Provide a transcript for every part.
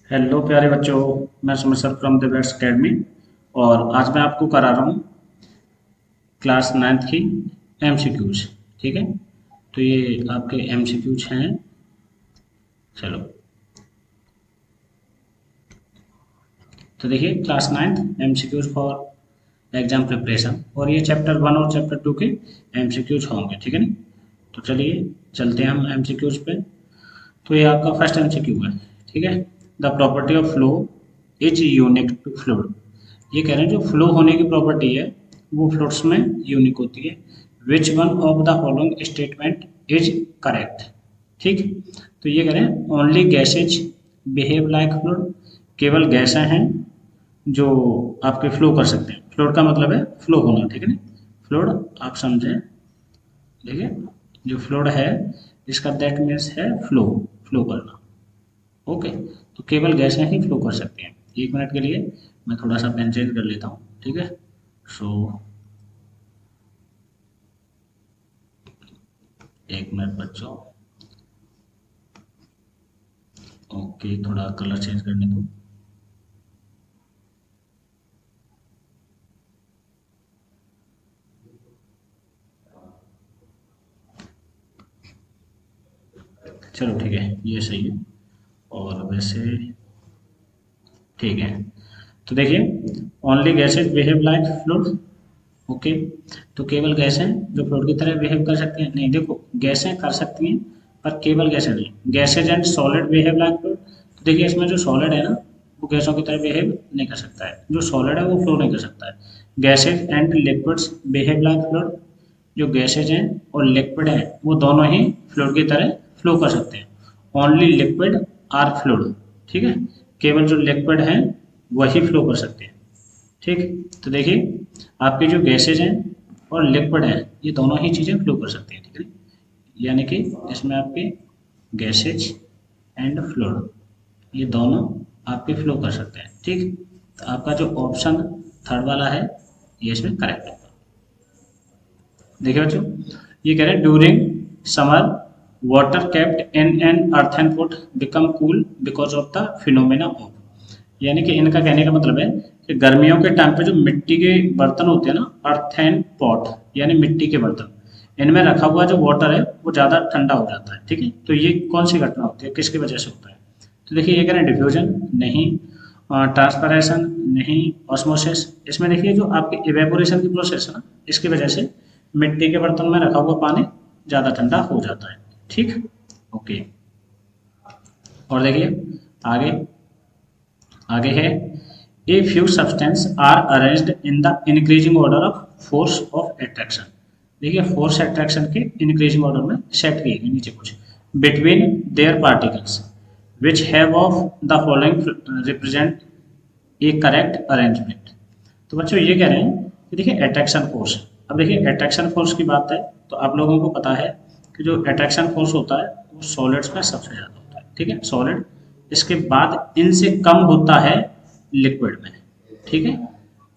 Hello प्यारे बच्चों। मैं Sumit sir from the best academy. और आज मैं आपको करा रहा हूँ क्लास नाइन्थ की एमसीक्यूज। ठीक है, तो ये आपके एमसीक्यूज हैं। चलो, तो देखिए class ninth MCQs for exam preparation, और ये चैप्टर वन और चैप्टर टू के एमसीक्यूज होंगे। ठीक है ना, तो चलिए चलते हैं हम एमसीक्यूज पे। तो ये आपका फर्स्ट एमसीक्यू है। ठीक है, the property of flow is unique to fluid. ये कह रहे हैं जो फ्लो होने की प्रॉपर्टी है वो फ्लूइड्स में यूनिक होती है। Which one of the following statement is correct. ठीक, तो ये कह रहे हैं only gases behave like fluid. केवल गैसें हैं जो आपके फ्लो कर सकते हैं। फ्लूइड का मतलब है फ्लो होना। ठीक है ना, फ्लूइड आप समझें। देखिए, जो फ्लूइड है इसका दैट मीन्स है फ्लो, फ्लो करना। ओके, तो केवल गैसें ही फ्लो कर सकती हैं। एक मिनट के लिए मैं थोड़ा सा पेन चेंज कर लेता हूँ। ठीक है, सो एक मिनट बच्चों। ओके, थोड़ा कलर चेंज करने दो। चलो ठीक है, ये सही है। और वैसे ठीक है, तो देखिए only gases behave like fluid. Okay, तो केवल गैसें जो फ्लूइड की तरह बिहेव कर सकती हैं? नहीं, देखो गैसें कर सकती हैं पर केवल गैसें नहीं। Gases and solid behave like fluid. तो देखिए इसमें जो सॉलिड है ना वो गैसों की तरह बिहेव नहीं कर सकता है। जो सॉलिड है वो फ्लो नहीं कर सकता है। Gases and liquids behave like fluid. जो गैसेज हैं और लिक्विड हैं वो दोनों ही फ्लूइड की तरह फ्लो कर सकते हैं। Only liquid are fluid. ठीक है, केवल जो लिक्विड हैं वही फ्लो कर सकते हैं। ठीक, तो देखिए आपके जो गैसेज हैं और लिक्विड हैं ये दोनों ही चीज़ें फ्लो कर सकती हैं। ठीक है, यानी कि इसमें आपके गैसेज एंड फ्लूइड ये दोनों आपके फ्लो कर सकते हैं। ठीक, तो आपका जो ऑप्शन थर्ड वाला है ये इसमें करेक्ट है। देखिए बच्चों, ये कह रहे हैं during summer water kept in an earthen pot become cool because of the phenomena of. यानी कि इनका कहने का मतलब है कि गर्मियों के टाइम पे जो मिट्टी के बर्तन होते हैं ना, अर्थन पॉट यानी मिट्टी के बर्तन, इनमें रखा हुआ जो वाटर है वो ज़्यादा ठंडा हो जाता है। ठीक है, तो ये कौन सी घटना होती है, किसकी वजह से होता है? तो देखिए ये कह रहे हैं डिफ्यूजन नहीं, ट्रांसपरेशन नहीं, ऑस्मोसिस। इसमें देखिए जो आपकी इवेपोरेशन की प्रोसेस है ना इसकी वजह से मिट्टी के बर्तन में रखा हुआ पानी ज़्यादा ठंडा हो जाता है। ठीक, ओके। और देखिए आगे, आगे है a few substance are arranged in the increasing order of force of attraction. देखिए फोर्स अट्रैक्शन के इंक्रीजिंग ऑर्डर में सेट किए गए नीचे कुछ between their particles which have of the following represent a correct arrangement. तो बच्चों ये कह रहे हैं कि देखिए अट्रैक्शन फोर्स। अब देखिए अट्रैक्शन फोर्स की बात है तो आप लोगों को पता है कि जो अट्रैक्शन फोर्स होता है वो सॉलिड्स में सबसे ज़्यादा होता है। ठीक है, सॉलिड, इसके बाद इनसे कम होता है लिक्विड में। ठीक है,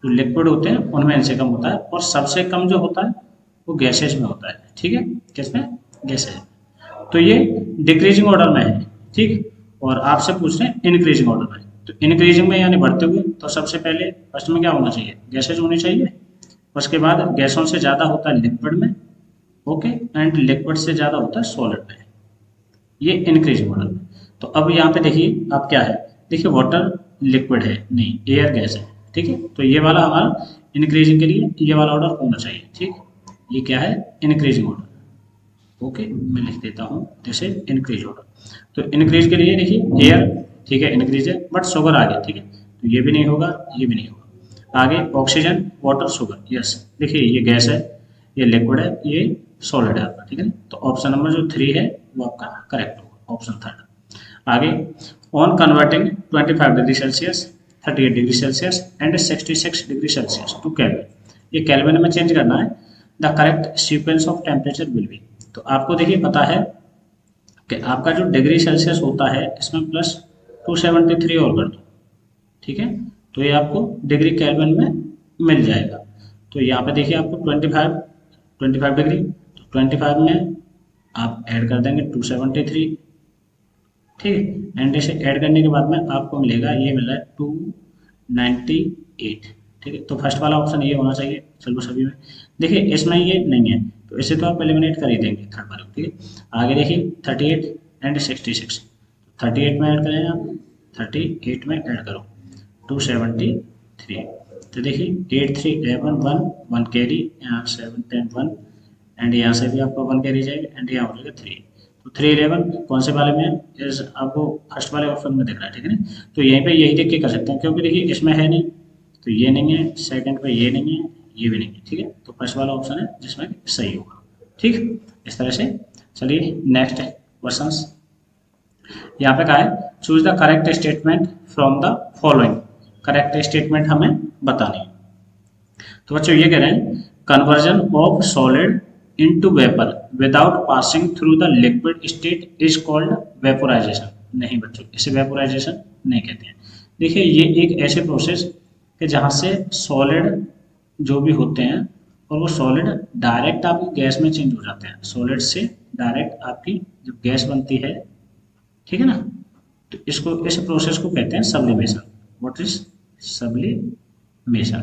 जो लिक्विड होते हैं उनमें इनसे कम होता है, और सबसे कम जो होता है वो गैसेज में होता है। ठीक है, किसमें? गैसेज। तो ये डिक्रीजिंग ऑर्डर में है। ठीक, और आपसे पूछ रहे हैं इंक्रीजिंग ऑर्डर में। तो इंक्रीजिंग में यानी बढ़ते हुए, तो सबसे पहले फर्स्ट में क्या होना चाहिए? गैसेज होनी चाहिए। उसके बाद गैसों से ज़्यादा होता है लिक्विड में। ओके, एंड लिक्विड से ज़्यादा होता है सॉलिड में। ये इंक्रीजिंग ऑर्डर में। तो अब यहाँ पे देखिए आप क्या है, देखिए वाटर लिक्विड है नहीं, एयर गैस है। ठीक है, तो ये वाला हमारा इंक्रीजिंग के लिए ये वाला ऑर्डर होना चाहिए। ठीक, ये क्या है? Increasing order. ओके, मैं लिख देता हूँ दिस इज इंक्रीज ऑर्डर। तो इंक्रीज के लिए देखिए एयर, ठीक है इंक्रीज है, बट शुगर आ गया। ठीक है, तो ये भी नहीं होगा, ये भी नहीं होगा। आगे ऑक्सीजन, वाटर, शुगर, यस। देखिए ये गैस है, ये लिक्विड है, ये सॉलिड है आपका। ठीक है, तो ऑप्शन नंबर जो 3 है वो आपका करेक्ट होगा, ऑप्शन थर्ड। आगे, on converting 25 degree Celsius, 38 degree Celsius and 66 degree Celsius to Kelvin. ये केल्विन में चेंज करना है। The correct sequence of temperature will be. तो आपको देखिए पता है कि आपका जो डिग्री सेल्सियस होता है इसमें प्लस 273 और कर दो। ठीक है, तो ये आपको डिग्री केल्विन में मिल जाएगा। तो यहाँ पे देखिए आपको 25 डिग्री, तो 25 में आप ऐड कर देंगे 273, ठीक है। एंड इसे ऐड करने के बाद में आपको मिलेगा, ये मिल रहा है 298। ठीक है, तो फर्स्ट वाला ऑप्शन ये होना चाहिए। चलो सभी में देखिए, इसमें ये नहीं है तो इसे तो आप एलिमिनेट कर ही देंगे थर्ड वाले को। ठीक है, आगे देखिए 38 एंड 66। 38 में ऐड करें आप, 38 में ऐड करो 273। तो देखिए 8 3 11 1 1 कैरी, यहाँ 7 10 1 एंड यहाँ से भी आपको 1 कैरी जाएगा एंड यहाँ हो जाएगा 3। तो 3 11 कौन से वाले में है? इस आपको फर्स्ट वाले ऑप्शन में दिख रहा है। ठीक है ना, तो यहीं पे यही देख के कर सकते हैं, क्योंकि देखिए इसमें है नहीं तो ये नहीं है, सेकंड पे ये नहीं है, ये भी नहीं है। ठीक है, तो फर्स्ट वाला ऑप्शन है जिसमें सही होगा। ठीक, इस तरह से। चलिए नेक्स्ट क्वेश्चन, यहाँ पे कहा है choose the correct statement from the following. Correct statement हमें बतानी है। तो बच्चों ये कह रहे हैं conversion of solid into vapour without passing through the liquid state is called vaporisation. नहीं बच्चों, इसे वेपोराइजेशन नहीं कहते हैं। देखिए ये एक ऐसे प्रोसेस कि जहाँ से सॉलिड जो भी होते हैं और वो सॉलिड डायरेक्ट आपकी गैस में चेंज हो जाते हैं। सॉलिड से डायरेक्ट आपकी जो गैस बनती है, ठीक है ना, तो इसको, इस प्रोसेस को कहते हैं सब्लिमेशन। What is sublimation?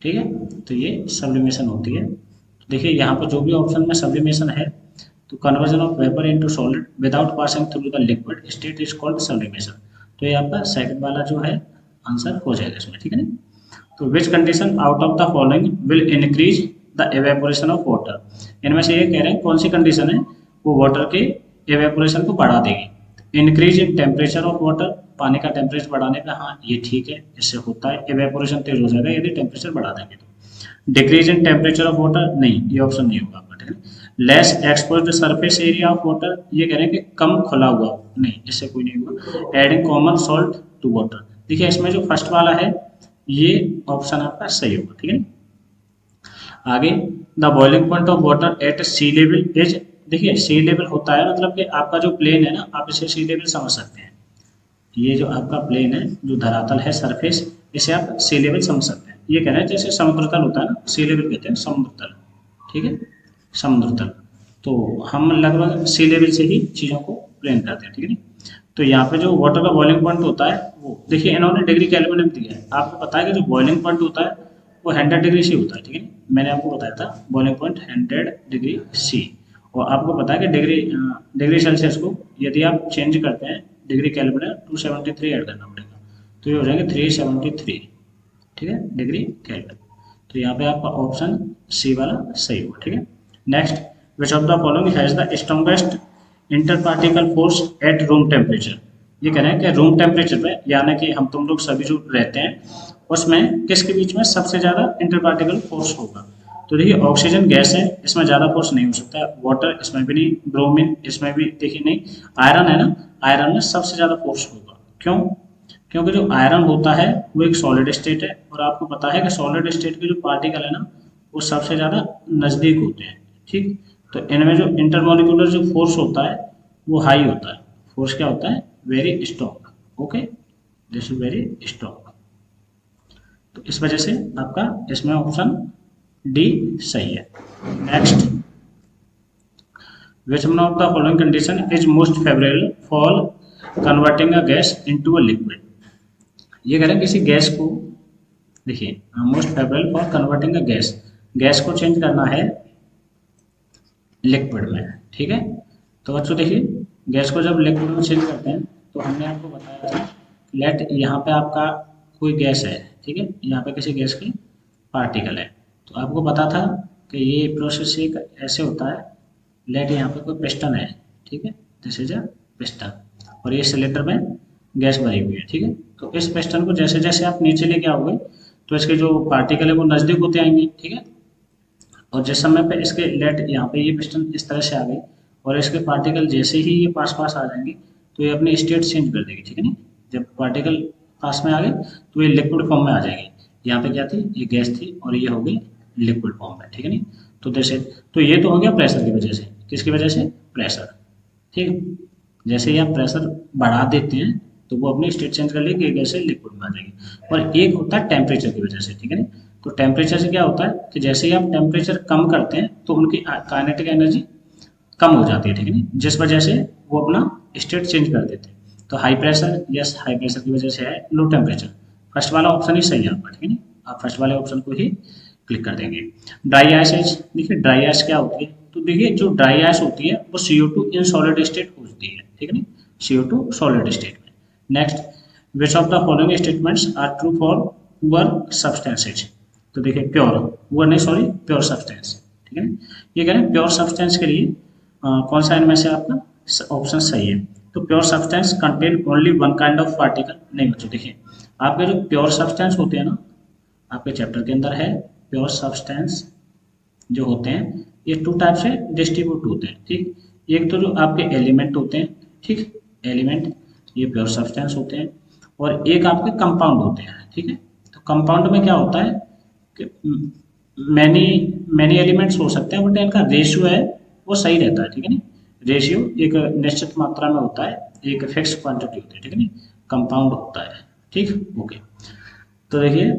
ठीक है, तो ये सब्लिमेशन होती है। तो देखिए यहाँ पर जो भी ऑप्शन में सब्लिमेशन है, तो conversion of vapour into solid without passing through the liquid state is called sublimation. तो ये आपका सेकंड वाला जो है आंसर हो जाएगा इसमें। ठीक है ना, तो which condition out of the following will increase the evaporation of water. इनमें से ये कह रहे हैं कौन सी कंडीशन है वो वाटर के एवेपोरेशन को बढ़ा देगी। Increase in temperature of water, पानी का टेम्परेचर बढ़ाने पे, हाँ ये ठीक है, इससे होता है, एवेपोरेशन तेज हो जाएगा यदि टेम्परेचर बढ़ा देंगे तो। Decrease in temperature of water, नहीं, ये ऑप्शन नहीं होगा आपका। ठीक है, less exposed surface area of water, ये कह रहे हैं कि कम खुला हुआ, नहीं, इससे कोई नहीं होगा। Adding common salt to water, देखिए इसमें जो फर्स्ट वाला है ये ऑप्शन आपका सही होगा। ठीक है, आगे the boiling point of water at sea level is, देखिए सी लेवल होता है मतलब कि आपका जो प्लेन है ना, आप इसे सी लेवल समझ सकते हैं। ये जो आपका प्लेन है, जो धरातल है, सरफेस, इसे आप सी लेवल समझ सकते हैं। ये कह रहे हैं जैसे समुद्र तल होता है ना, सी लेवल कहते हैं समुद्र तल। ठीक है, समुद्र तल, तो हम लगभग सी लेवल से ही चीज़ों को प्लेन करते हैं। ठीक है, तो यहाँ पे जो वाटर का बॉइलिंग पॉइंट होता है वो, देखिए इन्होंने डिग्री केल्विन में दिया है। आपको पता है कि जो बॉइलिंग पॉइंट होता है वो 100 डिग्री सी होता है। ठीक है, मैंने आपको बताया था बॉइलिंग पॉइंट 100 डिग्री सी। और आपको पता है कि डिग्री सेल्सियस को यदि आप चेंज करते हैं डिग्री केल्विन 273 ऐड करना पड़ेगा, तो ये हो जाएंगे 373। ठीक है, डिग्री केल्विन। तो यहाँ पे आपका ऑप्शन सी वाला सही होगा। ठीक है, next, which of the following has the strongest inter particle force at room temperature. ये कह रहे हैं कि रूम टेम्परेचर पे, यानी कि हम तुम लोग सभी जो रहते हैं उसमें किसके बीच में सबसे ज़्यादा इंटर पार्टिकल फोर्स होगा। तो देखिए ऑक्सीजन गैस है, इसमें ज़्यादा फोर्स नहीं हो सकता है। वाटर इसमें भी नहीं, ब्रोमीन इसमें भी देखिए नहीं, आयरन है ना, आयरन में सबसे ज़्यादा फोर्स होगा। क्यों? क्योंकि जो आयरन होता है वो एक सॉलिड स्टेट है, और आपको पता है कि सॉलिड स्टेट के जो पार्टिकल है ना वो सबसे ज़्यादा नज़दीक होते हैं। ठीक, तो इनमें जो इंटरमोलिकुलर जो फोर्स होता है वो हाई होता है। फोर्स क्या होता है? Very strong. Okay, this is very strong. तो इस वजह से आपका इसमें ऑप्शन डी सही है। Next, which one of the following condition is most favourable for converting a gas into a liquid. ये कह रहे हैं किसी गैस को, देखिए most favourable for converting a gas, gas को चेंज करना है लिक्विड में। ठीक है, तो बच्चों देखिए गैस को जब लिक्विड में चेंज करते हैं तो हमने आपको बताया था, लेट यहाँ पे आपका कोई गैस है, ठीक है, यहाँ पे किसी गैस की पार्टिकल है, तो आपको पता था कि ये प्रोसेस एक ऐसे होता है, लेट यहाँ पे कोई पिस्टन है, ठीक है, दिस इज अ पिस्टन, और ये सिलेंडर में गैस भरी हुई है। ठीक है, तो इस पिस्टन को जैसे जैसे आप नीचे लेके आओगे तो इसके जो पार्टिकल है वो नज़दीक होते आएंगे। ठीक है, और जिस समय पे इसके लेट यहाँ पे ये पिस्टन इस तरह से आ गई और इसके पार्टिकल जैसे ही ये पास पास आ जाएंगे तो ये अपनी स्टेट चेंज कर देगी। ठीक है ना, जब पार्टिकल पास में आ गए तो ये लिक्विड फॉर्म में आ जाएगी। यहाँ पे क्या थी? ये गैस थी और ये हो गई लिक्विड फॉर्म में। ठीक है नी, तो जैसे, तो ये तो हो गया प्रेशर की वजह से। किसकी वजह से? प्रेशर। ठीक है, जैसे ही आप प्रेशर बढ़ा देते हैं तो वो अपनी स्टेट चेंज कर लेगी, गैस से लिक्विड में आ जाएगी। और एक होता है टेम्परेचर की वजह से। ठीक है ना, तो टेम्परेचर से क्या होता है कि जैसे ही आप टेम्परेचर कम करते हैं तो उनकी काइनेटिक एनर्जी कम हो जाती है। ठीक है ना, जिस वजह से वो अपना स्टेट चेंज कर देते हैं। तो high pressure, yes high pressure की वजह से है लो टेम्परेचर, फर्स्ट वाला ऑप्शन ही सही है आपका, ठीक है ना, आप फर्स्ट वाले ऑप्शन को ही क्लिक कर देंगे। ड्राई आइस एज, देखिए ड्राई आइस क्या होती है, तो देखिए जो ड्राई आइस होती है वो CO2 इन सॉलिड स्टेट होती है, ठीक है ना, CO2 सॉलिड स्टेट में। Next, which of the following statements are true for poor substances, तो देखिए प्योर, पुअर नहीं सॉरी प्योर सब्सटेंस, ठीक है ना, ये कह रहे हैं प्योर सब्सटेंस के लिए कौन सा इनमें से आपका ऑप्शन सही है। तो pure substance contain only one kind of particle, नहीं बच्चों देखिए आपके जो प्योर सब्सटेंस होते हैं ना, आपके चैप्टर के अंदर है प्योर सब्सटेंस जो होते हैं ये टू टाइप से डिस्ट्रीब्यूट होते हैं, ठीक, एक तो जो आपके एलिमेंट होते हैं, ठीक, एलिमेंट ये प्योर सब्सटेंस होते हैं, और एक आपके कंपाउंड होते हैं, ठीक है। तो कंपाउंड में क्या होता है कि मैनी मैनी एलिमेंट्स हो सकते हैं बट इनका रेशियो है वो सही रहता है, ठीक है ना, रेशियो एक निश्चित मात्रा में होता है, एक फिक्स क्वांटिटी होती है, ठीक है ना, कंपाउंड होता है, ठीक, ओके। तो देखिए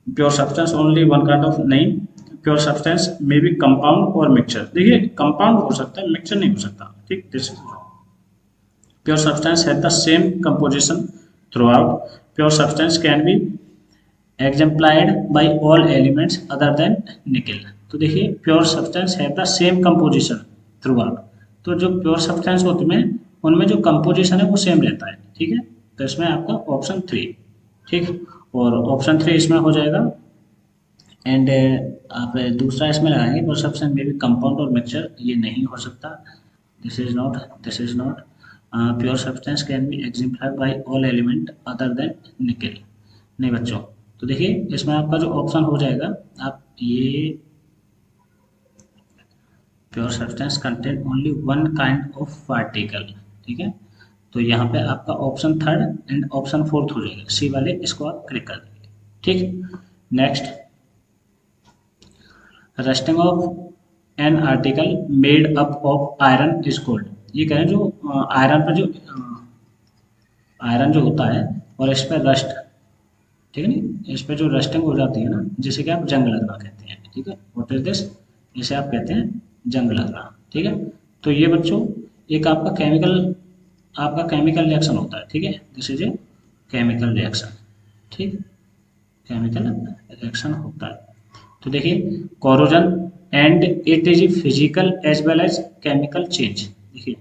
pure substance only one kind of, नहीं, pure substance may be compound और मिक्सचर, देखिए कंपाउंड हो सकता है मिक्सचर नहीं हो सकता, ठीक, this is pure substance have the same composition throughout, pure substance can be exemplified by all elements other than nickel, तो देखिए pure substance have the same composition throughout, तो जो प्योर सब्सटेंस होते हैं उनमें जो composition है वो सेम रहता है, ठीक है, तो इसमें आपका ऑप्शन 3, ठीक, और ऑप्शन 3 इसमें हो जाएगा। एंड आप दूसरा इसमें लगाएंगे प्योर सब्सटेंस में भी कंपाउंड और मिक्सचर, ये नहीं हो सकता, this is not pure substance can be exemplified by all element other than nickel, नहीं बच्चों, तो देखिए इसमें आपका जो ऑप्शन हो जाएगा, आप ये pure substance contain only one kind of particle, ठीक है, तो यहाँ पे आपका option 3rd and option 4th हो जाएगा, सी वाले, इसको आप क्लिक कर देंगे, ठीक। Next, rusting of an article made up of iron is called, ये कह रहे हैं जो आयरन पर जो आयरन जो होता है और इस पर रस्ट, ठीक है ना, इस पर जो रस्टिंग हो जाती है ना, जिसे कि आप जंग लगना कहते हैं, ठीक है, व्हाट इज दिस, इसे आप कहते हैं जंग लगना, ठीक है। तो ये बच्चों एक आपका केमिकल रिएक्शन होता है, ठीक है, this is a chemical reaction, ठीक, केमिकल रिएक्शन होता है। तो देखिए corrosion and it is physical as well as chemical change, देखिए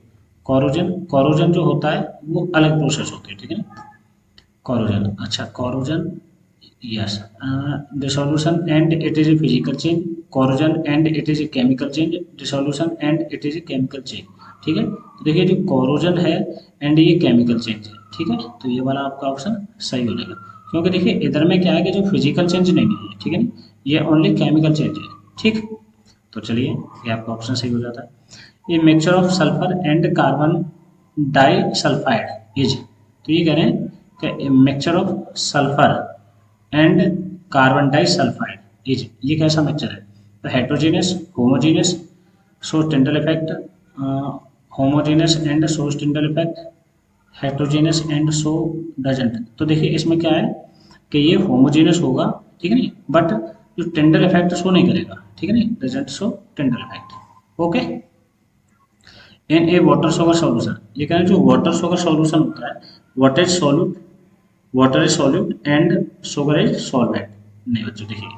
कोरोजन जो होता है वो अलग प्रोसेस होती है, ठीक है ना, कोरोजन, अच्छा corrosion, yes, dissolution and it is a physical change, corrosion and it is a chemical change, dissolution and it is a chemical change, ठीक है। तो देखिए जो कोरोजन है एंड ये केमिकल चेंज है, ठीक है, तो ये वाला आपका ऑप्शन सही हो जाएगा, क्योंकि देखिए इधर में क्या है कि जो फिजिकल चेंज नहीं है, ठीक है, ये ओनली केमिकल चेंज है, ठीक। तो चलिए ये आपका ऑप्शन सही हो जाता है। ये mixture of sulphur and carbon disulphide is, तो ये कह रहे हैं कि mixture of sulphur and carbon disulphide is, ये कैसा मिक्सचर है, तो heterogeneous, homogeneous, shows Tyndall effect, homogeneous and shows Tyndall effect, heterogeneous and show doesn't, तो देखिए इसमें क्या है कि ये होमोजीनियस होगा, ठीक है नहीं, बट जो टिंडल इफेक्ट शो नहीं करेगा, ठीक है नहीं, doesn't show Tyndall effect, okay. In A water sugar solution, ये कह रहे हैं जो वाटर शुगर सॉल्यूशन होता है, water is solute and sugar is solvent, नहीं बच्चों देखिए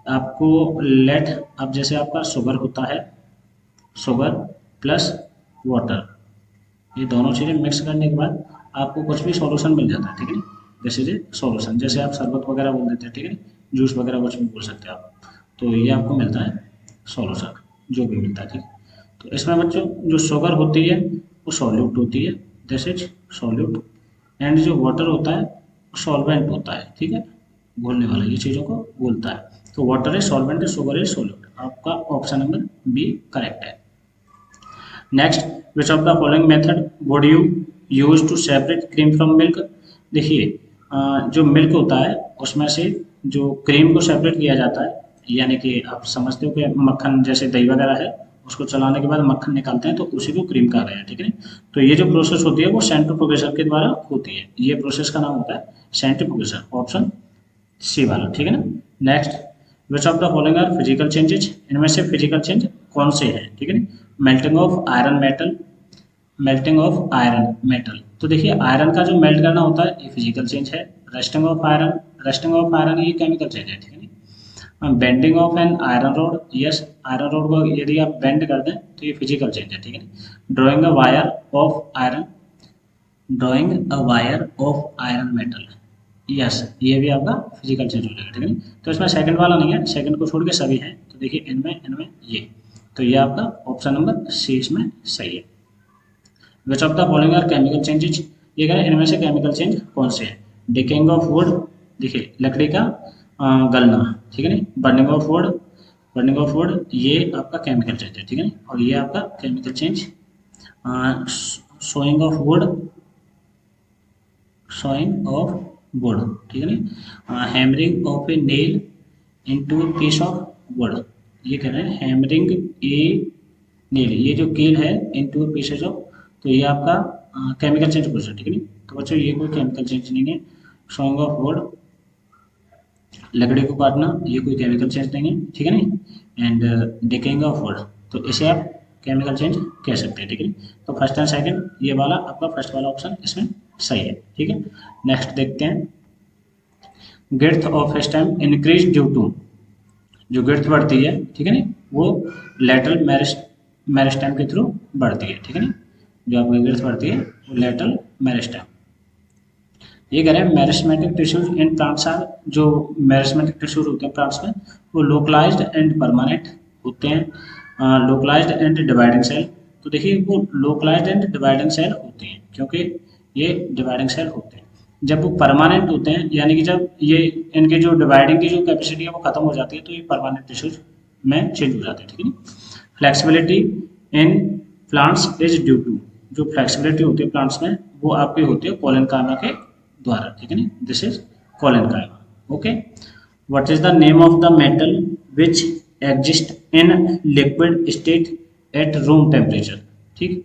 आपको लेट, अब जैसे आपका शुगर होता है, शुगर प्लस वाटर, ये दोनों चीज़ें मिक्स करने के बाद आपको कुछ भी सॉल्यूशन मिल जाता है, ठीक है, जैसे ये सॉल्यूशन, जैसे आप शरबत वगैरह बोल देते हैं, ठीक है, जूस वगैरह कुछ भी बोल सकते हैं आप, तो ये आपको मिलता है सॉल्यूशन, जो भी मिलता है, ठीक। तो इसमें बच्चों जो शुगर होती है वो सॉल्यूट होती है, दिस इज सॉल्यूट, एंड जो वाटर होता है वो सॉल्वेंट होता है, ठीक है, घोलने वाला, ये चीज़ों को घोलता है, तो water is solvent, sugar is solute, आपका ऑप्शन नंबर बी करेक्ट है। Next, which of the following method would you use to separate cream from milk, देखिए जो मिल्क होता है उसमें से जो क्रीम को सेपरेट किया जाता है, यानी कि आप समझते हो कि मक्खन जैसे दही वगैरह है उसको चलाने के बाद मक्खन निकालते हैं तो उसी को क्रीम कहा गया है, ठीक है। तो ये जो प्रोसेस होती है वो सेंट्रीफ्यूगेशन के द्वारा होती है, ये प्रोसेस का नाम होता है सेंट्रीफ्यूगेशन, ऑप्शन सी वाला, ठीक है ना। Next, which of the following are physical changes, इनमें से फिजिकल चेंज कौन से हैं, ठीक है ना, melting of iron metal, melting of iron metal. तो देखिए आयरन का जो मेल्ट करना होता है ये फिजिकल चेंज है। रस्टिंग ऑफ आयरन ये केमिकल चेंज है, ठीक है नहीं। Bending of an iron rod, yes iron rod को यदि आप बेंड कर दें तो ये फिजिकल चेंज है, ठीक है नहीं। Drawing a wire of iron, drawing a wire of iron metal, yes ये भी आपका फिजिकल चेंज हो जाएगा, ठीक है नहीं। तो इसमें सेकंड वाला नहीं है, सेकंड को छोड़ के सभी हैं। तो देखिए इनमें ये, तो ये आपका ऑप्शन नंबर सी इसमें सही है। Which of the following are chemical changes, ये कह रहे हैं इनमें से केमिकल चेंज कौन से हैं। डिकेइंग ऑफ वुड, देखिए लकड़ी का गलना, ठीक है नहीं। बर्निंग ऑफ वुड ये आपका केमिकल चेंज है, ठीक है नहीं। और ये आपका chemical change sawing of wood, ठीक है नहीं। Hammering of a nail into a piece of wood, ये कह रहे हैं हैमरिंग ए नेल, ये जो कील है इनटू ए पीसेज ऑफ, तो ये आपका केमिकल चेंज पूछ रहा है, ठीक है नहीं। तो बच्चों ये कोई केमिकल चेंज नहीं है। सोइंग ऑफ वुड, लकड़ी को काटना, ये कोई केमिकल चेंज नहीं है, ठीक है नहीं। एंड डिकेइंग ऑफ वुड, तो इसे आप केमिकल चेंज कह सकते हैं, ठीक है। तो फर्स्ट एंड सेकंड ये वाला आपका फर्स्ट वाला ऑप्शन इसमें सही है, ठीक है। नेक्स्ट देखते हैं, girth of stem increase due to, जो गिर्थ बढ़ती है, ठीक है नहीं, वो लेटरल मेरिस्टेम के थ्रू बढ़ती है, ठीक है नहीं। जो आपकी गिर्थ बढ़ती है वो लेटरल मेरिस्टेम। ये कह रहे हैं meristematic tissues in plants are, जो मेरिस्मेटिक टिश्यूज होते हैं प्लांट्स में वो लोकलाइज्ड एंड परमानेंट होते हैं। लोकलाइज्ड एंड डिवाइडिंग सेल, तो देखिए वो लोकलाइज्ड एंड डिवाइडिंग सेल होते हैं क्योंकि ये डिवाइडिंग सेल होते हैं। जब वो परमानेंट होते हैं यानी कि जब ये इनके जो डिवाइडिंग की जो कैपेसिटी है वो खत्म हो जाती है तो ये परमानेंट टिश्यूज में चेंज हो जाते हैं, ठीक है ना। Flexibility in plants is due to, जो फ्लेक्सिबिलिटी होती है प्लांट्स में वो आपकी होती है कोलेनकाइमा के द्वारा, ठीक है ना। This is collenchyma, okay. What is the name of the metal which exist in liquid state at room temperature, ठीक।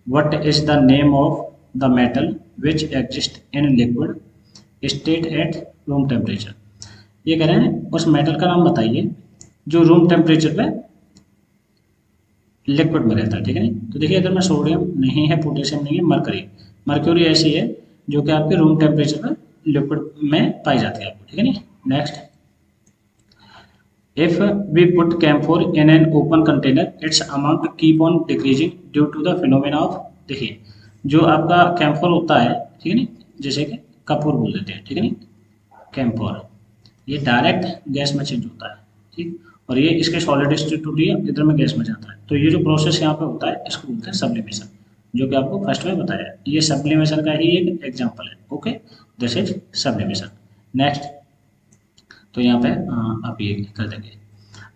What is the name of the metal which exist in liquid state at room temperature, ये कह रहे हैं उस metal का नाम बताइए जो रूम टेम्परेचर पे लिक्विड में रहता है, ठीक है नहीं। तो देखिए इधर में सोडियम नहीं है, पोटेशियम नहीं है, मर्क्यूरी ऐसी है जो कि आपके रूम टेम्परेचर पर लिक्विड में पाई जाती है आपको, ठीक है नहीं। Next, if we put camphor in an open container its amount keep on decreasing due to the phenomena of, देखिए जो आपका कैम्फोर होता है, ठीक है नहीं, जैसे कि कपूर बोल देते हैं, ठीक है नहीं। कैम्फोर ये डायरेक्ट गैस में चेंज होता है, ठीक। और ये इसके सॉलिड स्टेट होती है, इधर में गैस में जाता है। तो ये जो प्रोसेस यहाँ पे होता है इसको बोलते हैं सब्लिमेशन, जो कि आपको फर्स्ट में बताया। ये सब्लिमेशन का ही एक एग्जांपल है, okay. This is sublimation. Next, तो यहाँ पे आप ये कर देंगे,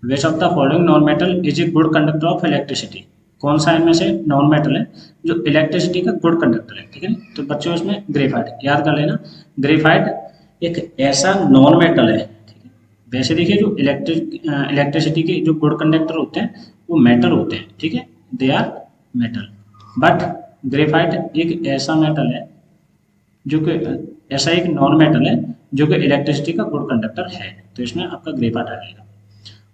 विच of the following non metal is a good conductor of electricity, कौन सा इनमें से नॉन मेटल है जो इलेक्ट्रिसिटी का गुड कंडक्टर है, ठीक है। तो बच्चों इसमें ग्रेफाइट याद कर लेना, ग्रेफाइट एक ऐसा नॉन मेटल है, ठीक है। वैसे देखिए जो इलेक्ट्रिसिटी के जो गुड कंडक्टर होते हैं वो मेटल होते हैं, ठीक है, they are metal. But graphite एक ऐसा मेटल है जो कि ऐसा एक नॉन मेटल है जो कि इलेक्ट्रिसिटी का गुड कंडक्टर है, तो इसमें आपका ग्रेफाइट आ जाएगा।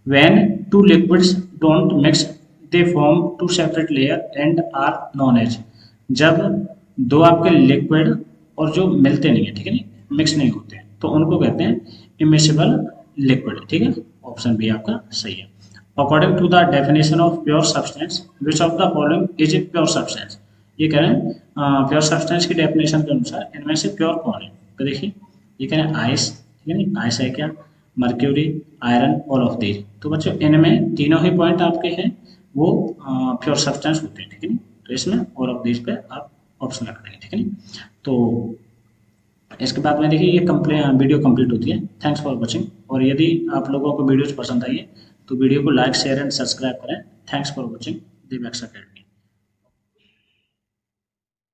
When two liquids don't mix they form two separate layer and are known as, जब दो आपके लिक्विड और जो मिलते नहीं है, ठीक है, नहीं मिक्स नहीं होते हैं, तो उनको कहते हैं इमिसिबल लिक्विड, ठीक है। ऑप्शन बी आपका सही है। According to the definition of pure substance which of the following is a pure substance, ये कह रहे हैं प्योर सब्सटेंस की डेफिनेशन के अनुसार इनमें से प्योर कौन है। तो देखिए ये कह रहे हैं आइस, ठीक है नहीं, आइस है क्या, mercury, iron, all of these. तो बच्चों इनमें तीनों ही पॉइंट आपके हैं वो प्योर सब्सटेंस होते हैं, ठीक है नहीं। तो इसमें ऑल ऑफ दीज पे आप ऑप्शन लगा देंगे, ठीक है नहीं। तो इसके बाद में देखिए ये वीडियो कंप्लीट होती है। Thanks for watching. और यदि आप लोगों को वीडियोज पसंद आई है तो वीडियो को लाइक, शेयर एंड सब्सक्राइब करें। Thanks for watching. दिव्याक्स अकेडमी।